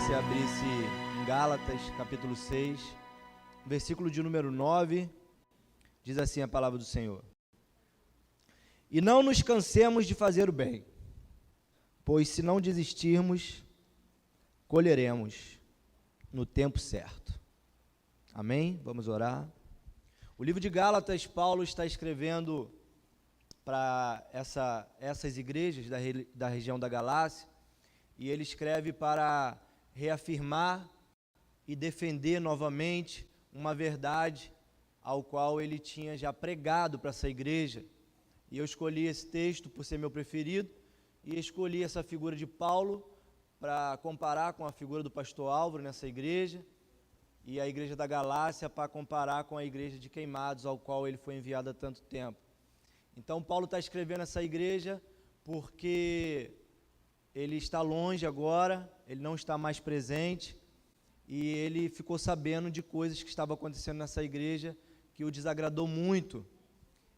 você abrisse em Gálatas, capítulo 6, versículo de número 9, diz assim a palavra do Senhor: E não nos cansemos de fazer o bem, pois se não desistirmos, colheremos no tempo certo. Amém? Vamos orar. O livro de Gálatas, Paulo está escrevendo para essas igrejas da região da Galácia, e ele escreve para reafirmar e defender novamente uma verdade ao qual ele tinha já pregado para essa igreja. E eu escolhi esse texto por ser meu preferido, e escolhi essa figura de Paulo para comparar com a figura do pastor Álvaro nessa igreja, e a igreja da Galácia para comparar com a igreja de Queimados, ao qual ele foi enviado há tanto tempo. Então Paulo está escrevendo essa igreja porque ele está longe agora, ele não está mais presente, e ele ficou sabendo de coisas que estavam acontecendo nessa igreja que o desagradou muito.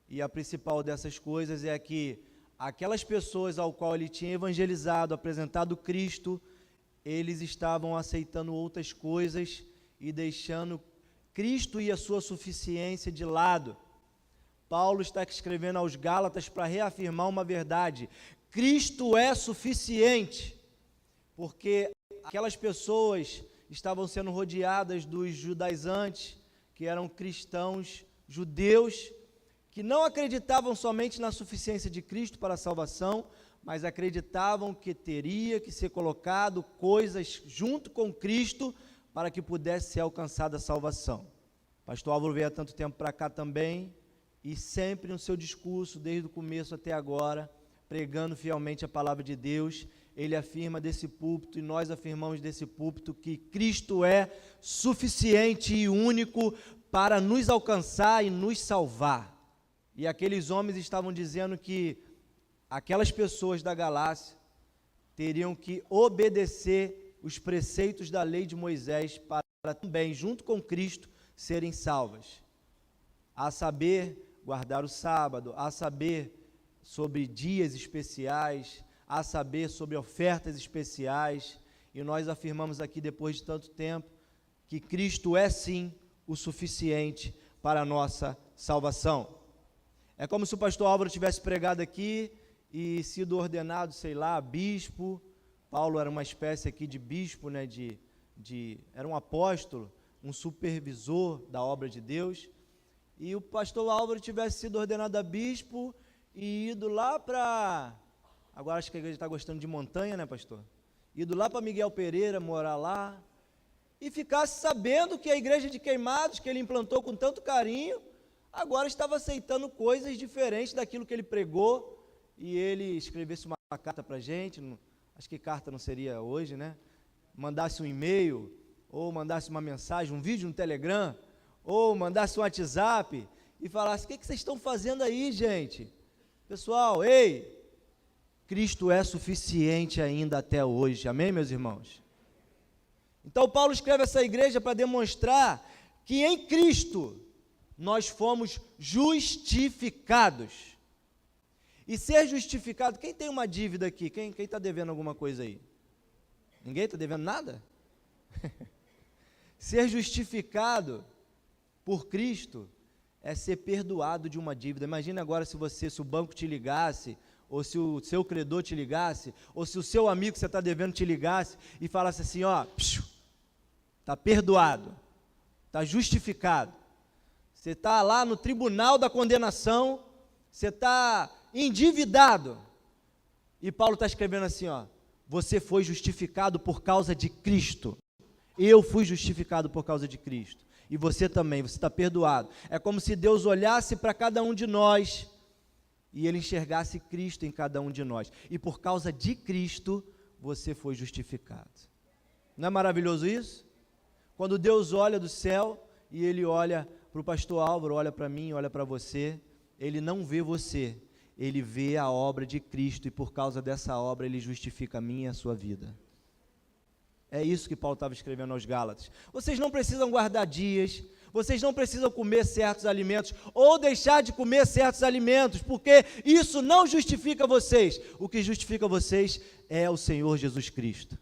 E a principal dessas coisas é que aquelas pessoas ao qual ele tinha evangelizado, apresentado Cristo, eles estavam aceitando outras coisas e deixando Cristo e a sua suficiência de lado. Paulo está escrevendo aos Gálatas para reafirmar uma verdade: Cristo é suficiente, porque aquelas pessoas estavam sendo rodeadas dos judaizantes, que eram cristãos judeus, que não acreditavam somente na suficiência de Cristo para a salvação, mas acreditavam que teria que ser colocado coisas junto com Cristo para que pudesse ser alcançada a salvação. O pastor Álvaro veio há tanto tempo para cá também, e sempre no seu discurso, desde o começo até agora, pregando fielmente a palavra de Deus, ele afirma desse púlpito, e nós afirmamos desse púlpito, que Cristo é suficiente e único para nos alcançar e nos salvar. E aqueles homens estavam dizendo que aquelas pessoas da Galácia teriam que obedecer os preceitos da lei de Moisés para também, junto com Cristo, serem salvas. A saber, guardar o sábado, a saber, sobre dias especiais, a saber, sobre ofertas especiais. E nós afirmamos aqui, depois de tanto tempo, que Cristo é sim o suficiente para a nossa salvação. É como se o pastor Álvaro tivesse pregado aqui e sido ordenado, sei lá, bispo. Paulo era uma espécie aqui de bispo, né, era um apóstolo, um supervisor da obra de Deus. E o pastor Álvaro tivesse sido ordenado a bispo e ido lá para... Agora acho que a igreja está gostando de montanha, né, pastor? Ido lá para Miguel Pereira, morar lá, e ficasse sabendo que a igreja de Queimados, que ele implantou com tanto carinho, agora estava aceitando coisas diferentes daquilo que ele pregou, e ele escrevesse uma carta para a gente, acho que carta não seria hoje, né? Mandasse um e-mail, ou mandasse uma mensagem, um vídeo no Telegram, ou mandasse um WhatsApp, e falasse: o que vocês estão fazendo aí, gente? Pessoal, ei, Cristo é suficiente ainda até hoje, amém, meus irmãos? Então Paulo escreve essa igreja para demonstrar que em Cristo nós fomos justificados. E ser justificado, quem tem uma dívida aqui? Quem está devendo alguma coisa aí? Ninguém está devendo nada? Ser justificado por Cristo é ser perdoado de uma dívida. Imagina agora se o banco te ligasse, ou se o seu credor te ligasse, ou se o seu amigo que você está devendo te ligasse e falasse assim: ó, está perdoado, está justificado. Você está lá no tribunal da condenação, você está endividado. E Paulo está escrevendo assim, ó: você foi justificado por causa de Cristo. Eu fui justificado por causa de Cristo. E você também, você está perdoado. É como se Deus olhasse para cada um de nós e Ele enxergasse Cristo em cada um de nós. E por causa de Cristo, você foi justificado. Não é maravilhoso isso? Quando Deus olha do céu e Ele olha para o pastor Álvaro, olha para mim, olha para você, Ele não vê você, Ele vê a obra de Cristo, e por causa dessa obra Ele justifica a minha e a sua vida. É isso que Paulo estava escrevendo aos Gálatas. Vocês não precisam guardar dias, vocês não precisam comer certos alimentos, ou deixar de comer certos alimentos, porque isso não justifica vocês. O que justifica vocês é o Senhor Jesus Cristo.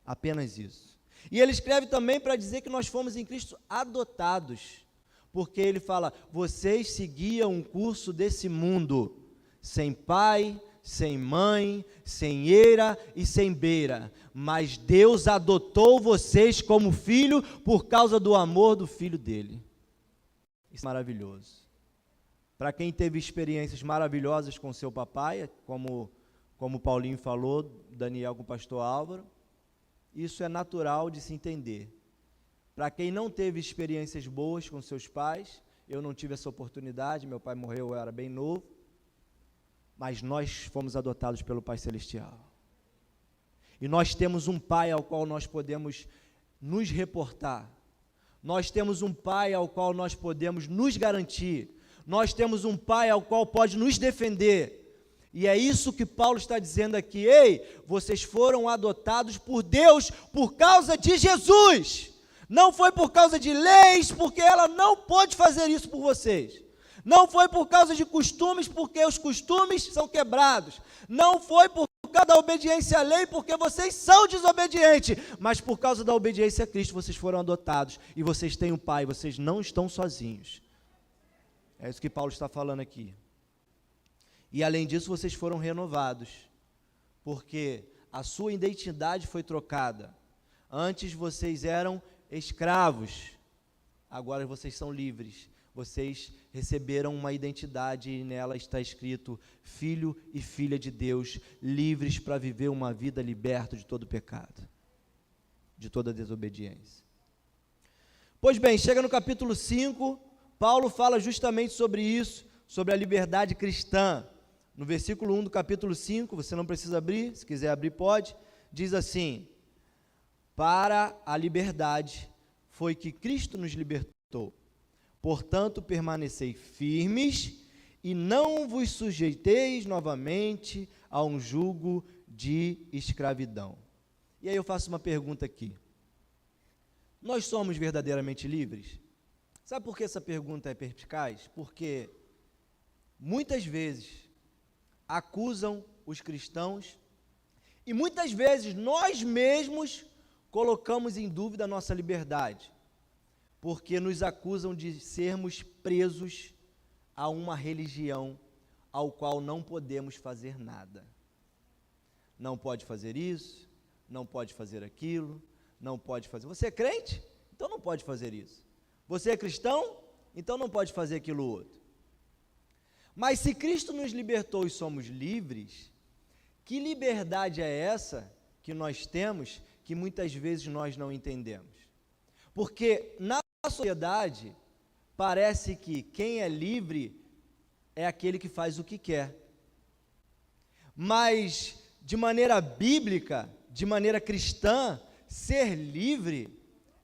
Apenas isso. E ele escreve também para dizer que nós fomos em Cristo adotados, porque ele fala: vocês seguiam um curso desse mundo, sem pai, sem mãe, sem eira e sem beira, mas Deus adotou vocês como filho por causa do amor do Filho dele. Isso é maravilhoso. Para quem teve experiências maravilhosas com seu papai, como o Paulinho falou, Daniel com o pastor Álvaro, isso é natural de se entender. Para quem não teve experiências boas com seus pais, eu não tive essa oportunidade, meu pai morreu, eu era bem novo, mas nós fomos adotados pelo Pai Celestial. E nós temos um Pai ao qual nós podemos nos reportar. Nós temos um Pai ao qual nós podemos nos garantir. Nós temos um Pai ao qual pode nos defender. E é isso que Paulo está dizendo aqui. Ei, vocês foram adotados por Deus por causa de Jesus. Não foi por causa de leis, porque ela não pode fazer isso por vocês. Não foi por causa de costumes, porque os costumes são quebrados. Não foi por causa da obediência à lei, porque vocês são desobedientes. Mas por causa da obediência a Cristo, vocês foram adotados. E vocês têm um Pai, vocês não estão sozinhos. É isso que Paulo está falando aqui. E além disso, vocês foram renovados. Porque a sua identidade foi trocada. Antes vocês eram escravos. Agora vocês são livres. Vocês receberam uma identidade e nela está escrito filho e filha de Deus, livres para viver uma vida liberta de todo pecado, de toda desobediência. Pois bem, chega no capítulo 5, Paulo fala justamente sobre isso, sobre a liberdade cristã. No versículo 1 do capítulo 5, você não precisa abrir, se quiser abrir pode, diz assim: para a liberdade foi que Cristo nos libertou. Portanto, permanecei firmes e não vos sujeiteis novamente a um jugo de escravidão. E aí eu faço uma pergunta aqui. Nós somos verdadeiramente livres? Sabe por que essa pergunta é perspicaz? Porque muitas vezes acusam os cristãos e muitas vezes nós mesmos colocamos em dúvida a nossa liberdade. Porque nos acusam de sermos presos a uma religião ao qual não podemos fazer nada. Não pode fazer isso, não pode fazer aquilo, não pode fazer... Você é crente? Então não pode fazer isso. Você é cristão? Então não pode fazer aquilo outro. Mas se Cristo nos libertou e somos livres, que liberdade é essa que nós temos que muitas vezes nós não entendemos? Porque na sociedade, parece que quem é livre é aquele que faz o que quer. Mas, de maneira bíblica, de maneira cristã, ser livre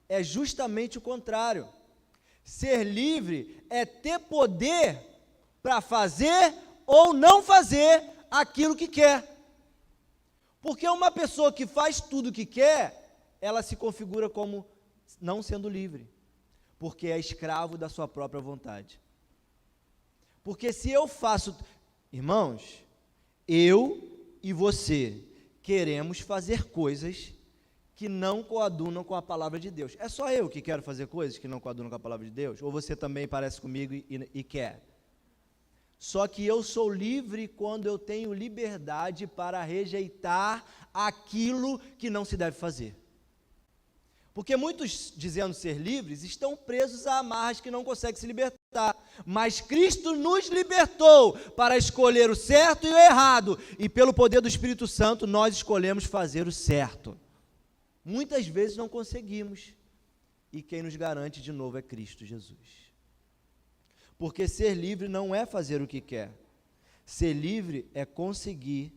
é justamente o contrário. Ser livre é ter poder para fazer ou não fazer aquilo que quer. Porque uma pessoa que faz tudo o que quer, ela se configura como não sendo livre. Porque é escravo da sua própria vontade. Porque se eu faço... Irmãos, eu e você queremos fazer coisas que não coadunam com a palavra de Deus. É só eu que quero fazer coisas que não coadunam com a palavra de Deus? Ou você também parece comigo e quer? Só que eu sou livre quando eu tenho liberdade para rejeitar aquilo que não se deve fazer. Porque muitos, dizendo ser livres, estão presos a amarras que não conseguem se libertar. Mas Cristo nos libertou para escolher o certo e o errado. E pelo poder do Espírito Santo, nós escolhemos fazer o certo. Muitas vezes não conseguimos. E quem nos garante de novo é Cristo Jesus. Porque ser livre não é fazer o que quer. Ser livre é conseguir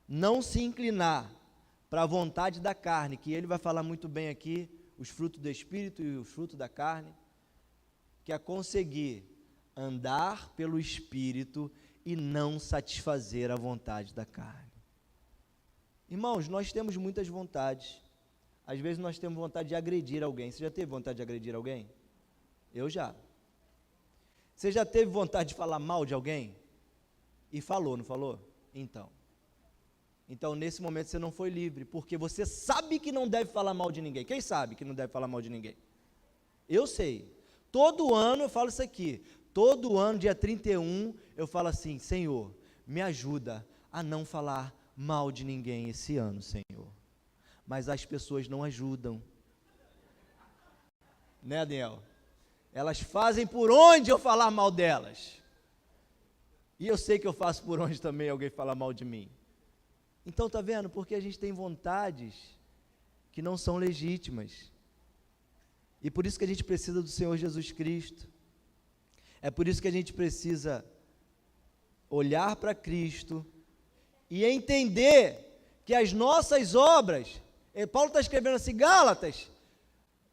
não se inclinar para a vontade da carne, que ele vai falar muito bem aqui, os frutos do Espírito e os frutos da carne, que é conseguir andar pelo Espírito e não satisfazer a vontade da carne. Irmãos, nós temos muitas vontades. Às vezes nós temos vontade de agredir alguém. Você já teve vontade de agredir alguém? Eu já. Você já teve vontade de falar mal de alguém? E falou, não falou? Então. Então, nesse momento, você não foi livre, porque você sabe que não deve falar mal de ninguém. Quem sabe que não deve falar mal de ninguém? Eu sei. Todo ano eu falo isso aqui. Todo ano, dia 31, eu falo assim: Senhor, me ajuda a não falar mal de ninguém esse ano, Senhor. Mas as pessoas não ajudam. Né, Daniel? Elas fazem por onde eu falar mal delas. E eu sei que eu faço por onde também alguém falar mal de mim. Então, tá vendo? Porque a gente tem vontades que não são legítimas. E por isso que a gente precisa do Senhor Jesus Cristo. É por isso que a gente precisa olhar para Cristo e entender que as nossas obras, Paulo está escrevendo assim, Gálatas,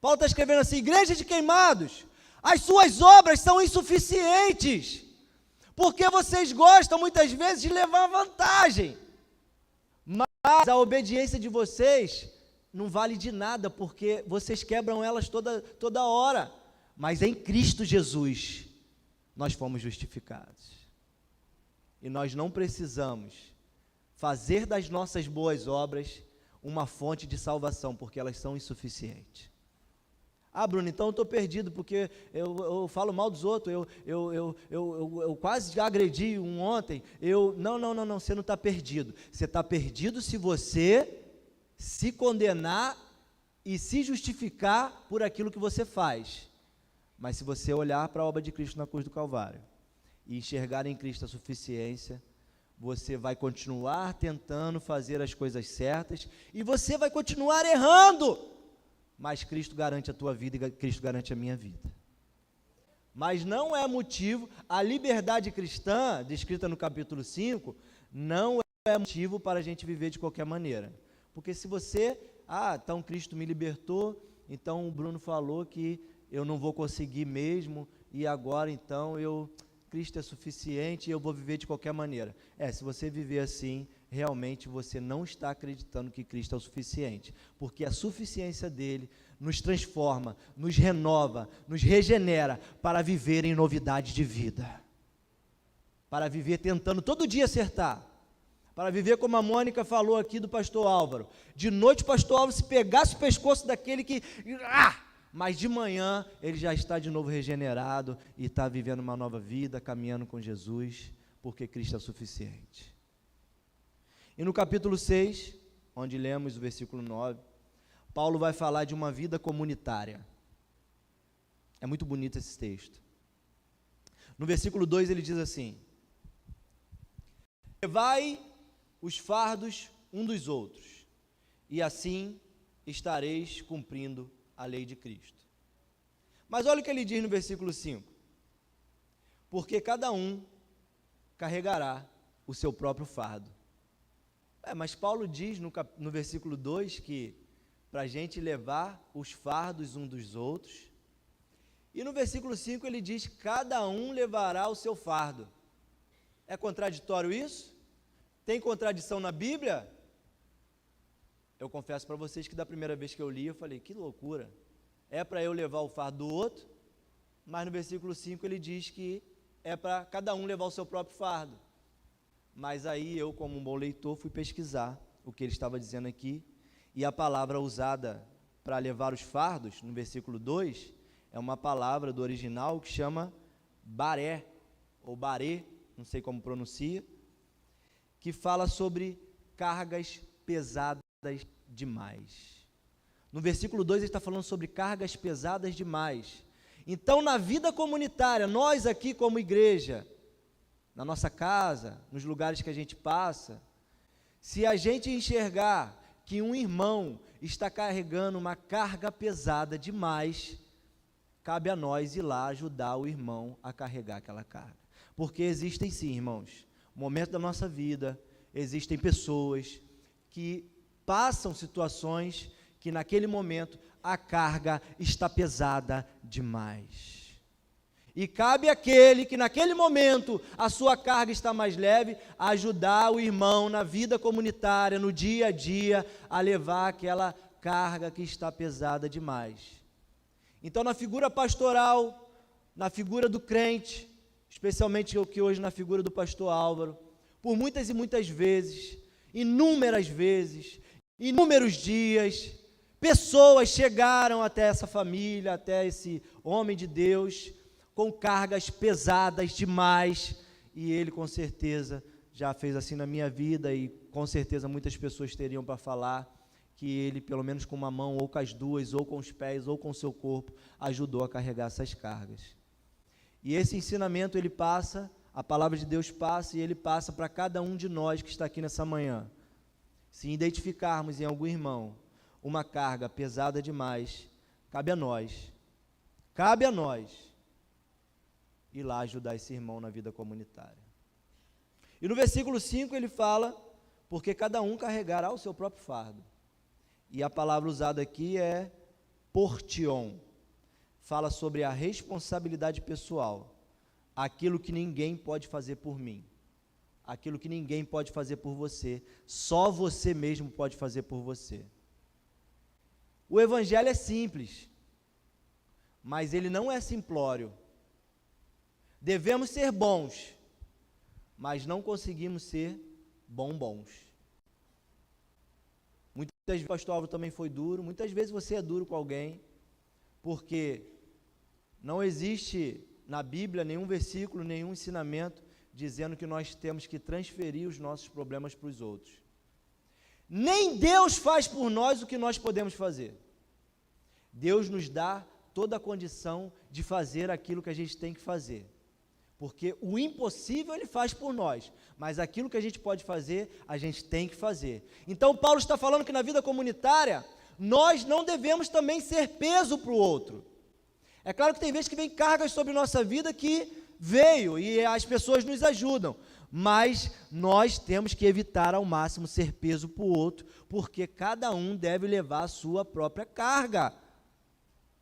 Paulo está escrevendo assim, igreja de queimados, as suas obras são insuficientes, porque vocês gostam muitas vezes de levar vantagem, mas a obediência de vocês não vale de nada, porque vocês quebram elas toda hora, mas em Cristo Jesus, nós fomos justificados, e nós não precisamos fazer das nossas boas obras uma fonte de salvação, porque elas são insuficientes. Ah, Bruno, então eu estou perdido, porque eu falo mal dos outros, eu quase agredi um ontem, não, você não está perdido. Você está perdido se você se condenar e se justificar por aquilo que você faz. Mas se você olhar para a obra de Cristo na cruz do Calvário e enxergar em Cristo a suficiência, você vai continuar tentando fazer as coisas certas e você vai continuar errando, mas Cristo garante a tua vida e Cristo garante a minha vida. Mas não é motivo, a liberdade cristã, descrita no capítulo 5, não é motivo para a gente viver de qualquer maneira. Porque se você, então Cristo me libertou, então o Bruno falou que eu não vou conseguir mesmo, e agora então Cristo é suficiente e eu vou viver de qualquer maneira. Se você viver assim, realmente você não está acreditando que Cristo é o suficiente, porque a suficiência dele nos transforma, nos renova, nos regenera para viver em novidade de vida, para viver tentando todo dia acertar, para viver como a Mônica falou aqui do pastor Álvaro, de noite o pastor Álvaro se pegasse o pescoço daquele que... mas de manhã ele já está de novo regenerado e está vivendo uma nova vida, caminhando com Jesus, porque Cristo é suficiente. E no capítulo 6, onde lemos o versículo 9, Paulo vai falar de uma vida comunitária. É muito bonito esse texto. No versículo 2 ele diz assim: levai os fardos um dos outros, e assim estareis cumprindo a lei de Cristo. Mas olha o que ele diz no versículo 5: porque cada um carregará o seu próprio fardo. Mas Paulo diz no versículo 2 que para a gente levar os fardos um dos outros, e no versículo 5 ele diz: cada um levará o seu fardo. É contraditório isso? Tem contradição na Bíblia? Eu confesso para vocês que da primeira vez que eu li, eu falei, que loucura, é para eu levar o fardo do outro, mas no versículo 5 ele diz que é para cada um levar o seu próprio fardo. Mas aí eu, como um bom leitor, fui pesquisar o que ele estava dizendo aqui, e a palavra usada para levar os fardos, no versículo 2, é uma palavra do original que chama baré, ou baré, não sei como pronuncia, que fala sobre cargas pesadas demais. No versículo 2 ele está falando sobre cargas pesadas demais. Então, na vida comunitária, nós aqui como igreja, na nossa casa, nos lugares que a gente passa, se a gente enxergar que um irmão está carregando uma carga pesada demais, cabe a nós ir lá ajudar o irmão a carregar aquela carga. Porque existem sim, irmãos, momentos da nossa vida, existem pessoas que passam situações que naquele momento a carga está pesada demais. E cabe àquele que naquele momento a sua carga está mais leve, a ajudar o irmão na vida comunitária, no dia a dia, a levar aquela carga que está pesada demais. Então, na figura pastoral, na figura do crente, especialmente eu que hoje na figura do pastor Álvaro, por muitas e muitas vezes, Inúmeras vezes, inúmeros dias, pessoas chegaram até essa família, até esse homem de Deus, com cargas pesadas demais, e ele com certeza já fez assim na minha vida, e com certeza muitas pessoas teriam para falar, que ele, pelo menos com uma mão, ou com as duas, ou com os pés, ou com o seu corpo, ajudou a carregar essas cargas. E esse ensinamento ele passa, a palavra de Deus passa, e ele passa para cada um de nós que está aqui nessa manhã. Se identificarmos em algum irmão uma carga pesada demais, cabe a nós ir lá ajudar esse irmão na vida comunitária. E no versículo 5 ele fala, porque cada um carregará o seu próprio fardo. E a palavra usada aqui é portion. Fala sobre a responsabilidade pessoal. Aquilo que ninguém pode fazer por mim. Aquilo que ninguém pode fazer por você. Só você mesmo pode fazer por você. O evangelho é simples, mas ele não é simplório. Devemos ser bons, mas não conseguimos ser bombons. Muitas vezes o pastor Álvaro também foi duro, muitas vezes você é duro com alguém, porque não existe na Bíblia nenhum versículo, nenhum ensinamento dizendo que nós temos que transferir os nossos problemas para os outros. Nem Deus faz por nós o que nós podemos fazer. Deus nos dá toda a condição de fazer aquilo que a gente tem que fazer. Porque o impossível ele faz por nós, mas aquilo que a gente pode fazer, a gente tem que fazer. Então Paulo está falando que na vida comunitária, nós não devemos também ser peso para o outro. É claro que tem vezes que vem cargas sobre nossa vida que veio e as pessoas nos ajudam, mas nós temos que evitar ao máximo ser peso para o outro, porque cada um deve levar a sua própria carga.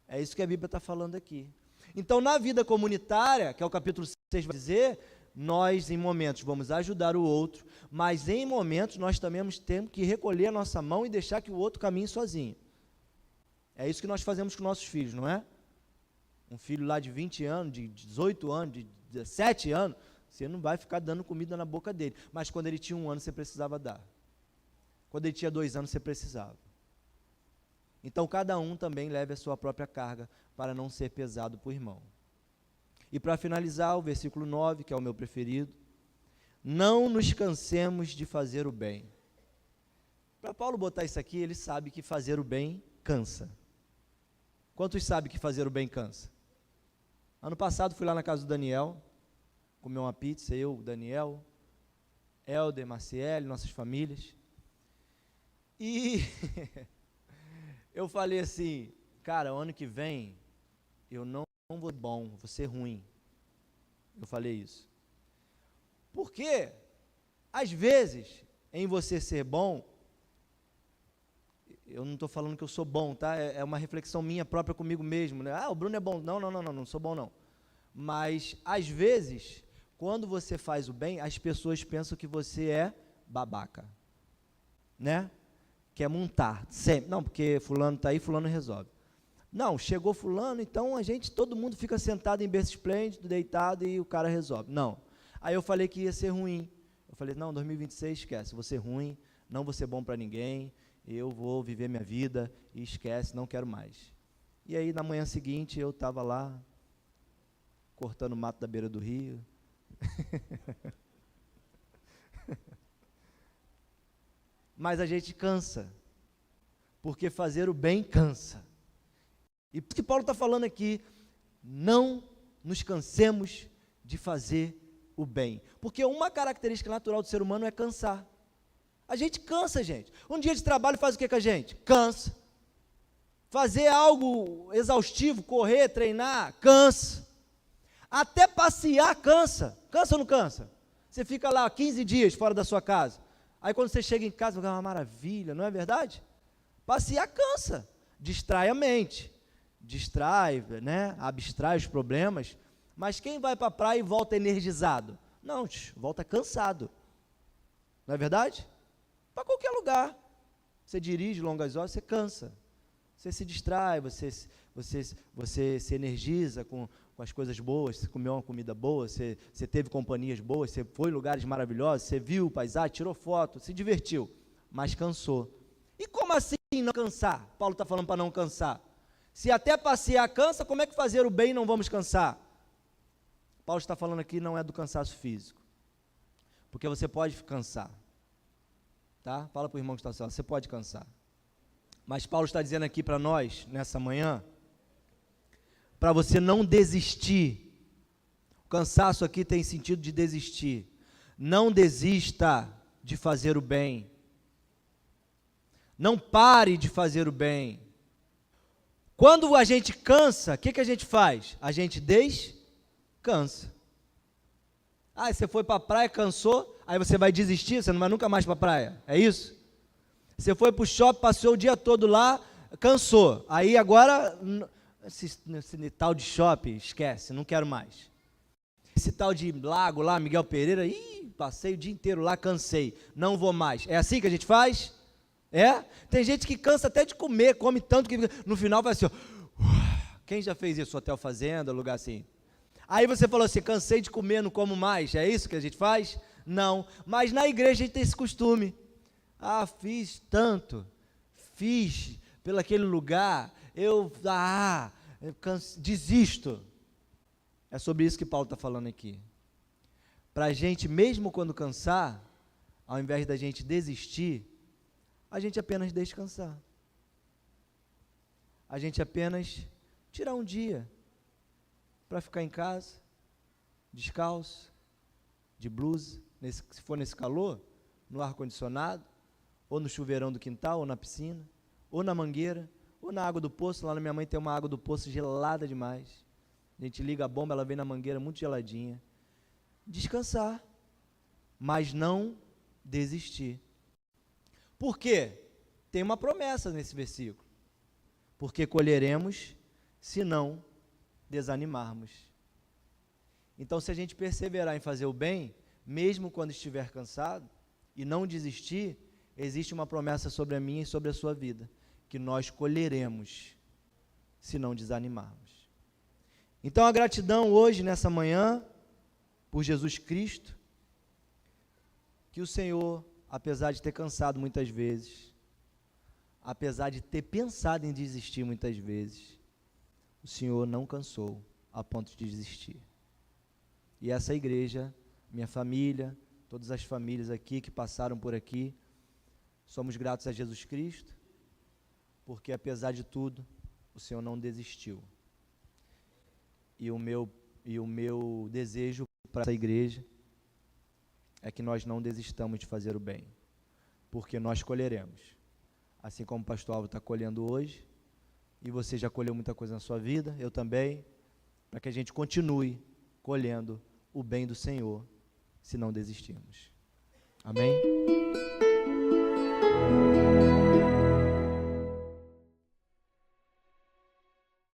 É isso que a Bíblia está falando aqui. Então, na vida comunitária, que é o capítulo 6 vai dizer, nós em momentos vamos ajudar o outro, mas em momentos nós também temos que recolher a nossa mão e deixar que o outro caminhe sozinho. É isso que nós fazemos com nossos filhos, não é? Um filho lá de 20 anos, de 18 anos, de 17 anos, você não vai ficar dando comida na boca dele, mas quando ele tinha 1 ano você precisava dar. Quando ele tinha 2 anos você precisava. Então, cada um também leve a sua própria carga para não ser pesado para o irmão. E para finalizar, o versículo 9, que é o meu preferido. Não nos cansemos de fazer o bem. Para Paulo botar isso aqui, ele sabe que fazer o bem cansa. Quantos sabem que fazer o bem cansa? Ano passado fui lá na casa do Daniel, comer uma pizza, eu, Daniel, Helder, Marciele, nossas famílias. E eu falei assim, cara, o ano que vem eu não vou ser bom, vou ser ruim. Eu falei isso. Porque, às vezes, em você ser bom, eu não estou falando que eu sou bom, tá? É uma reflexão minha própria comigo mesmo, né? Ah, o Bruno é bom. Não sou bom não. Mas, às vezes, quando você faz o bem, as pessoas pensam que você é babaca, né? Quer montar, sempre. Não, porque fulano está aí, fulano resolve. Não, chegou fulano, então todo mundo fica sentado em berço esplêndido, deitado e o cara resolve. Não. Aí eu falei que ia ser ruim. Eu falei, não, 2026 esquece, vou ser ruim, não vou ser bom para ninguém, eu vou viver minha vida e esquece, não quero mais. E aí na manhã seguinte eu estava lá, cortando mato da beira do rio. Mas a gente cansa, porque fazer o bem cansa. E por que Paulo está falando aqui, não nos cansemos de fazer o bem. Porque uma característica natural do ser humano é cansar. A gente cansa, gente. Um dia de trabalho faz o que com a gente? Cansa. Fazer algo exaustivo, correr, treinar, cansa. Até passear cansa. Cansa ou não cansa? Você fica lá 15 dias fora da sua casa. Aí quando você chega em casa, é uma maravilha, não é verdade? Passear cansa, distrai a mente, distrai, né? Abstrai os problemas, mas quem vai para a praia e volta energizado? Não, volta cansado, não é verdade? Para qualquer lugar, você dirige longas horas, você cansa, você se distrai, você se energiza com com as coisas boas, você comeu uma comida boa, você teve companhias boas, você foi em lugares maravilhosos, você viu paisagem, tirou foto, se divertiu, mas cansou. E como assim não cansar? Paulo está falando para não cansar. Se até passear cansa, como é que fazer o bem não vamos cansar? Paulo está falando aqui não é do cansaço físico, porque você pode cansar, tá? Fala para o irmão que está ao seu lado, você pode cansar. Mas Paulo está dizendo aqui para nós, nessa manhã, para você não desistir. O cansaço aqui tem sentido de desistir. Não desista de fazer o bem. Não pare de fazer o bem. Quando a gente cansa, o que a gente faz? A gente descansa. Ah, você foi para a praia, cansou, aí você vai desistir, você não vai nunca mais para a praia. É isso? Você foi para o shopping, passou o dia todo lá, cansou. Aí agora, esse tal de shopping, esquece, não quero mais. Esse tal de lago lá, Miguel Pereira, passei o dia inteiro lá, cansei, não vou mais. É assim que a gente faz? É? Tem gente que cansa até de comer, come tanto que no final vai assim, ó, quem já fez isso? Hotel Fazenda, lugar assim. Aí você falou assim, cansei de comer, não como mais. É isso que a gente faz? Não. Mas na igreja a gente tem esse costume. Ah, fiz tanto, fiz pelo aquele lugar, desisto. É sobre isso que Paulo está falando aqui. Para a gente, mesmo quando cansar, ao invés da gente desistir, a gente apenas descansar. A gente apenas tirar um dia para ficar em casa, descalço, de blusa, se for nesse calor, no ar-condicionado, ou no chuveirão do quintal, ou na piscina, ou na mangueira, ou na água do poço. Lá na minha mãe tem uma água do poço gelada demais. A gente liga a bomba, ela vem na mangueira muito geladinha. Descansar, mas não desistir. Por quê? Tem uma promessa nesse versículo. Porque colheremos se não desanimarmos. Então, se a gente perseverar em fazer o bem, mesmo quando estiver cansado, e não desistir, existe uma promessa sobre a minha e sobre a sua vida, que nós colheremos se não desanimarmos. Então, a gratidão hoje, nessa manhã, por Jesus Cristo, que o Senhor, apesar de ter cansado muitas vezes, apesar de ter pensado em desistir muitas vezes, o Senhor não cansou a ponto de desistir. E essa igreja, minha família, todas as famílias aqui que passaram por aqui, somos gratos a Jesus Cristo, porque apesar de tudo, o Senhor não desistiu. E o meu desejo para essa igreja é que nós não desistamos de fazer o bem, porque nós colheremos. Assim como o pastor Alvo está colhendo hoje, e você já colheu muita coisa na sua vida, eu também, para que a gente continue colhendo o bem do Senhor, se não desistirmos. Amém?